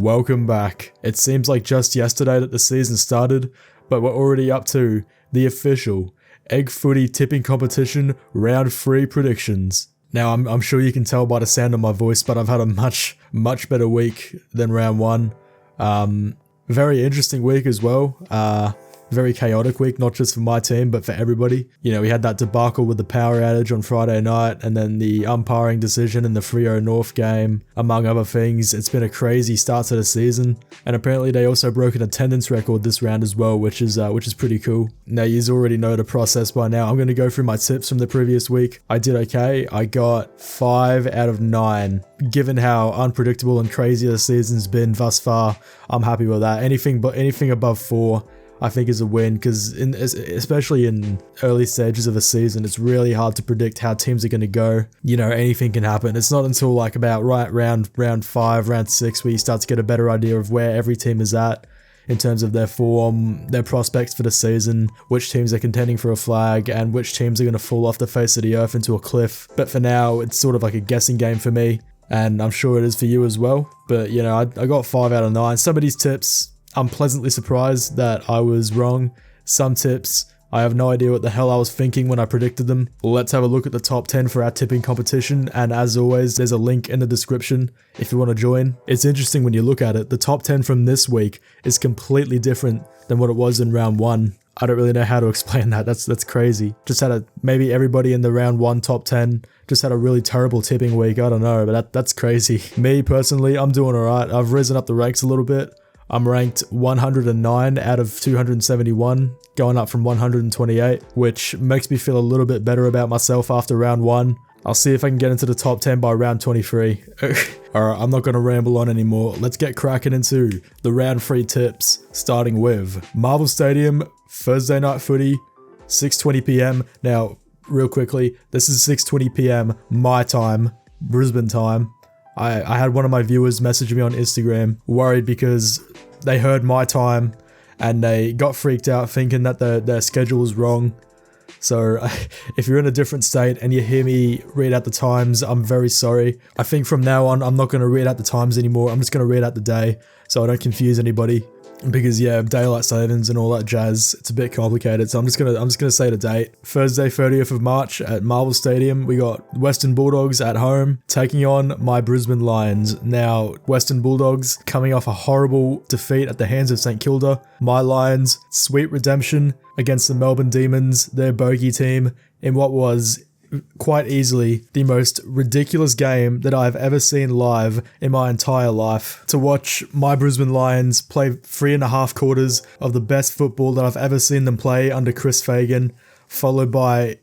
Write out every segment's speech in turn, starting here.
welcome back. It seems like just yesterday that the season started, but we're already up to the official Egg Footy tipping competition round 3 predictions. Now, I'm sure you can tell by the sound of my voice, but I've had a much better week than round 1. Very interesting week as well. Very chaotic week, not just for my team, but for everybody. You know, we had that debacle with the power outage on Friday night, and then the umpiring decision in the Freo North game, among other things. It's been a crazy start to the season, and apparently they also broke an attendance record this round as well, which is pretty cool. Now, you already know the process by now. I'm going to go through my tips from the previous week. I did okay. I got 5 out of 9. Given how unpredictable and crazy the season's been thus far, I'm happy with that. Anything above 4, I think, is a win, because especially in early stages of a season, it's really hard to predict how teams are going to go. You know, anything can happen. It's not until like about round 5, round 6 where you start to get a better idea of where every team is at in terms of their form, their prospects for the season, which teams are contending for a flag, and which teams are going to fall off the face of the earth into a cliff. But for now, it's sort of like a guessing game for me, and I'm sure it is for you as well. But, you know, I got 5 out of 9. Some of these tips, I'm pleasantly surprised that I was wrong. Some tips, I have no idea what the hell I was thinking when I predicted them. Let's have a look at the top 10 for our tipping competition, and as always, there's a link in the description if you want to join. It's interesting when you look at it. The top 10 from this week is completely different than what it was in round 1. I don't really know how to explain that. That's crazy. Just had maybe everybody in the round 1 top 10 just had a really terrible tipping week. I don't know, but that's crazy. Me personally, I'm doing alright. I've risen up the ranks a little bit. I'm ranked 109 out of 271, going up from 128, which makes me feel a little bit better about myself after round 1. I'll see if I can get into the top 10 by round 23. Alright, I'm not going to ramble on anymore. Let's get cracking into the round 3 tips, starting with Marvel Stadium, Thursday night footy, 6:20 PM. Now, real quickly, this is 6:20 PM my time, Brisbane time. I had one of my viewers message me on Instagram, worried because they heard my time and they got freaked out thinking that their schedule was wrong. So if you're in a different state and you hear me read out the times, I'm very sorry. I think from now on, I'm not going to read out the times anymore. I'm just going to read out the day so I don't confuse anybody. Because yeah, daylight savings and all that jazz, it's a bit complicated. So I'm just gonna say the date. Thursday, 30th of March at Marvel Stadium, we got Western Bulldogs at home taking on my Brisbane Lions. Now, Western Bulldogs coming off a horrible defeat at the hands of St Kilda. My Lions, sweet redemption against the Melbourne Demons, their bogey team, in what was quite easily the most ridiculous game that I've ever seen live in my entire life. To watch my Brisbane Lions play 3.5 quarters of the best football that I've ever seen them play under Chris Fagan, followed by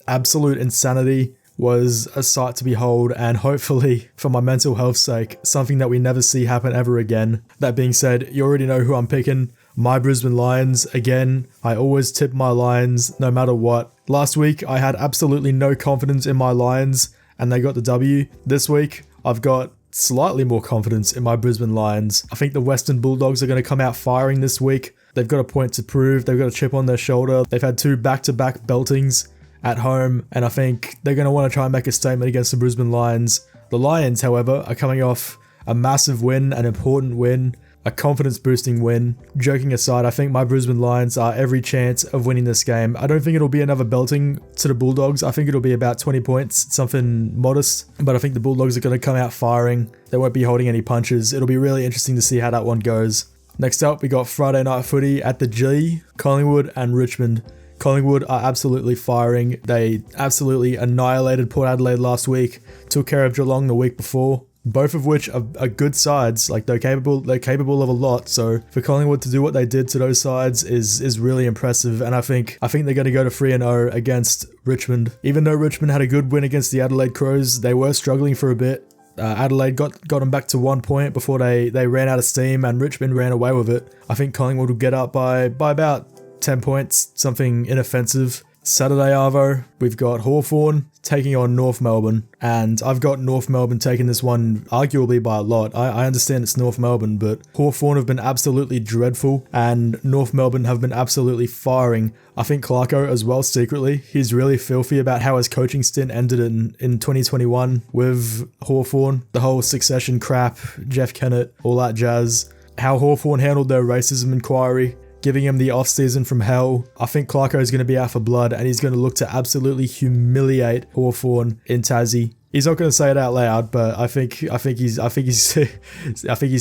absolute insanity, was a sight to behold, and hopefully, for my mental health's sake, something that we never see happen ever again. That being said, you already know who I'm picking. My Brisbane Lions. Again, I always tip my Lions no matter what. Last week, I had absolutely no confidence in my Lions and they got the W. This week, I've got slightly more confidence in my Brisbane Lions. I think the Western Bulldogs are going to come out firing this week. They've got a point to prove. They've got a chip on their shoulder. They've had 2 back-to-back beltings at home, and I think they're going to want to try and make a statement against the Brisbane Lions. The Lions, however, are coming off a massive win, an important win, a confidence-boosting win. Joking aside, I think my Brisbane Lions are every chance of winning this game. I don't think it'll be another belting to the Bulldogs. I think it'll be about 20 points, something modest. But I think the Bulldogs are going to come out firing. They won't be holding any punches. It'll be really interesting to see how that one goes. Next up, we got Friday night footy at the G, Collingwood and Richmond. Collingwood are absolutely firing. They absolutely annihilated Port Adelaide last week, took care of Geelong the week before. Both of which are good sides. Like, they're capable of a lot. So for Collingwood to do what they did to those sides is really impressive. And I think they're going to go to 3-0 against Richmond. Even though Richmond had a good win against the Adelaide Crows, they were struggling for a bit. Adelaide got them back to 1 point before they ran out of steam, and Richmond ran away with it. I think Collingwood will get up by about 10 points, something inoffensive. Saturday Arvo, we've got Hawthorn taking on North Melbourne, and I've got North Melbourne taking this one arguably by a lot. I understand it's North Melbourne, but Hawthorn have been absolutely dreadful, and North Melbourne have been absolutely firing. I think Clarko as well secretly. He's really filthy about how his coaching stint ended in 2021 with Hawthorn. The whole succession crap, Jeff Kennett, all that jazz. How Hawthorn handled their racism inquiry, giving him the off-season from hell. I think Clarko is going to be out for blood, and he's going to look to absolutely humiliate Hawthorn in Tassie. He's not going to say it out loud, but I think he's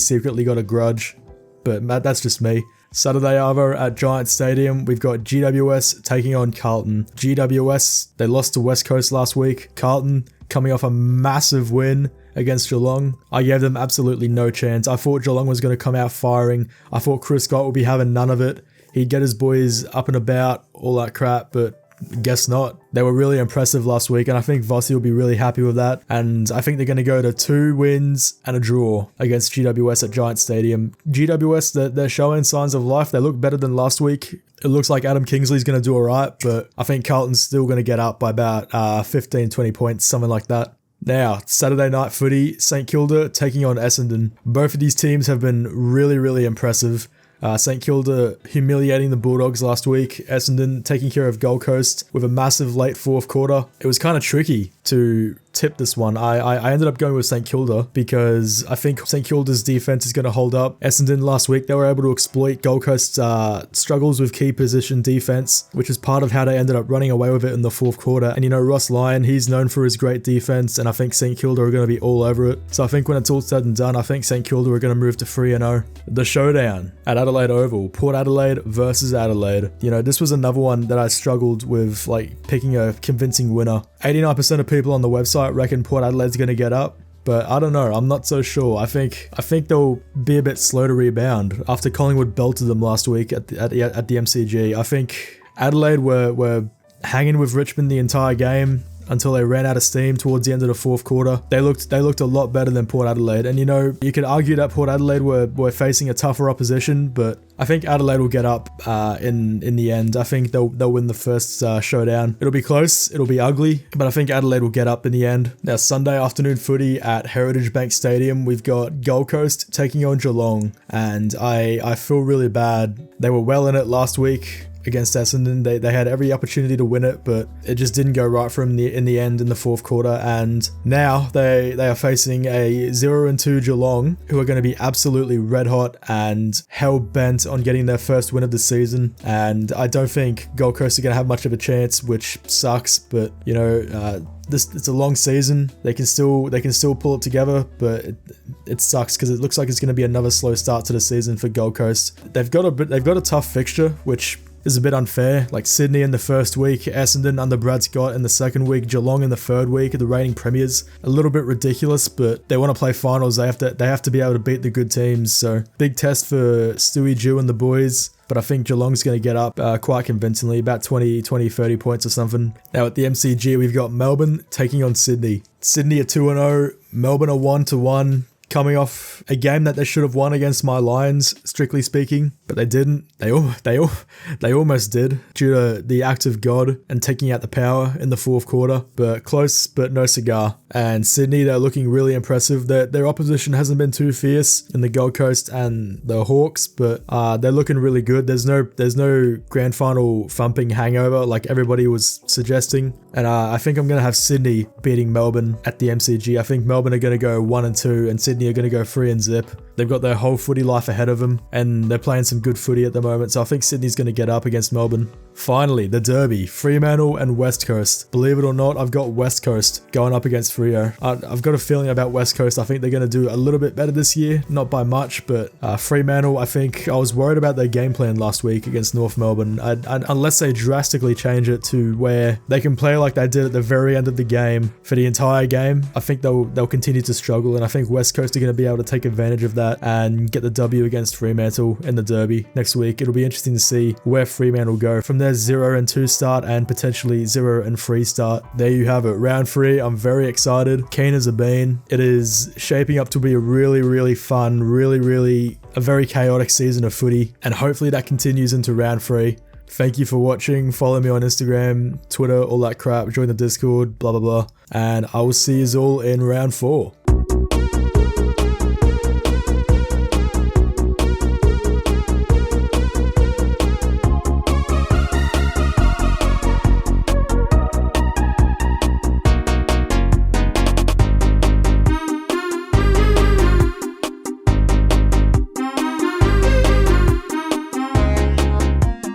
secretly got a grudge. But that's just me. Saturday Arvo at Giant Stadium, we've got GWS taking on Carlton. GWS, they lost to West Coast last week. Carlton coming off a massive win against Geelong. I gave them absolutely no chance. I thought Geelong was going to come out firing. I thought Chris Scott would be having none of it. He'd get his boys up and about, all that crap, but guess not. They were really impressive last week, and I think Vossi will be really happy with that. And I think they're going to go to 2 wins and a draw against GWS at Giant Stadium. GWS, they're showing signs of life. They look better than last week. It looks like Adam Kingsley's going to do alright, but I think Carlton's still going to get up by about 15-20 points, something like that. Now, Saturday night footy, St Kilda taking on Essendon. Both of these teams have been really, really impressive. St Kilda humiliating the Bulldogs last week. Essendon taking care of Gold Coast with a massive late fourth quarter. It was kind of tricky to tip this one. I ended up going with St Kilda because I think St Kilda's defense is going to hold up. Essendon last week, they were able to exploit Gold Coast's struggles with key position defense, which is part of how they ended up running away with it in the fourth quarter. And you know, Ross Lyon, he's known for his great defense, and I think St Kilda are going to be all over it. So I think when it's all said and done, I think St Kilda are going to move to 3-0. The showdown at Adelaide Oval, Port Adelaide versus Adelaide. You know, this was another one that I struggled with, like, picking a convincing winner. 89% of people on the website reckon Port Adelaide's going to get up, but I don't know. I'm not so sure. I think they'll be a bit slow to rebound after Collingwood belted them last week at the MCG. I think Adelaide were hanging with Richmond the entire game until they ran out of steam towards the end of the fourth quarter. They looked a lot better than Port Adelaide. And you know, you could argue that Port Adelaide were facing a tougher opposition, but I think Adelaide will get up in the end. I think they'll win the first showdown. It'll be close, it'll be ugly, but I think Adelaide will get up in the end. Now, Sunday afternoon footy at Heritage Bank Stadium, we've got Gold Coast taking on Geelong, and I feel really bad. They were well in it last week against Essendon. They had every opportunity to win it, but it just didn't go right for them in the end in the fourth quarter. And now they are facing a 0-2 Geelong, who are going to be absolutely red hot and hell bent on getting their first win of the season. And I don't think Gold Coast are going to have much of a chance, which sucks. But you know, it's a long season. They can still pull it together, but it sucks because it looks like it's going to be another slow start to the season for Gold Coast. They've got a tough fixture, which is a bit unfair. Like Sydney in the first week, Essendon under Brad Scott in the second week, Geelong in the third week, the reigning premiers. A little bit ridiculous, but they want to play finals. They have to be able to beat the good teams. So big test for Stewie Jew and the boys. But I think Geelong's going to get up quite convincingly, about 20, 30 points or something. Now at the MCG, we've got Melbourne taking on Sydney. Sydney are 2-0, Melbourne are 1-1. Coming off a game that they should have won against my Lions, strictly speaking, but they didn't. They almost did due to the act of God and taking out the power in the fourth quarter. But close, but no cigar. And Sydney, they're looking really impressive. Their opposition hasn't been too fierce in the Gold Coast and the Hawks, but they're looking really good. There's no grand final thumping hangover like everybody was suggesting. And I think I'm going to have Sydney beating Melbourne at the MCG. I think Melbourne are going to go 1-2 and Sydney are going to go 3-0. They've got their whole footy life ahead of them and they're playing some good footy at the moment. So I think Sydney's going to get up against Melbourne. Finally, the Derby, Fremantle and West Coast. Believe it or not, I've got West Coast going up against Freo. I've got a feeling about West Coast. I think they're going to do a little bit better this year. Not by much, but Fremantle, I think I was worried about their game plan last week against North Melbourne. Unless they drastically change it to where they can play like they did at the very end of the game for the entire game, I think they'll continue to struggle. And I think West Coast are going to be able to take advantage of that and get the W against Fremantle in the Derby next week. It'll be interesting to see where Fremantle go from their 0-2 start and potentially 0-3 start. There you have it. Round 3. I'm very excited. Keen as a bean. It is shaping up to be a really, really fun, really a very chaotic season of footy. And hopefully that continues into round 3. Thank you for watching. Follow me on Instagram, Twitter, all that crap. Join the Discord, blah, blah, blah. And I will see you all in round 4.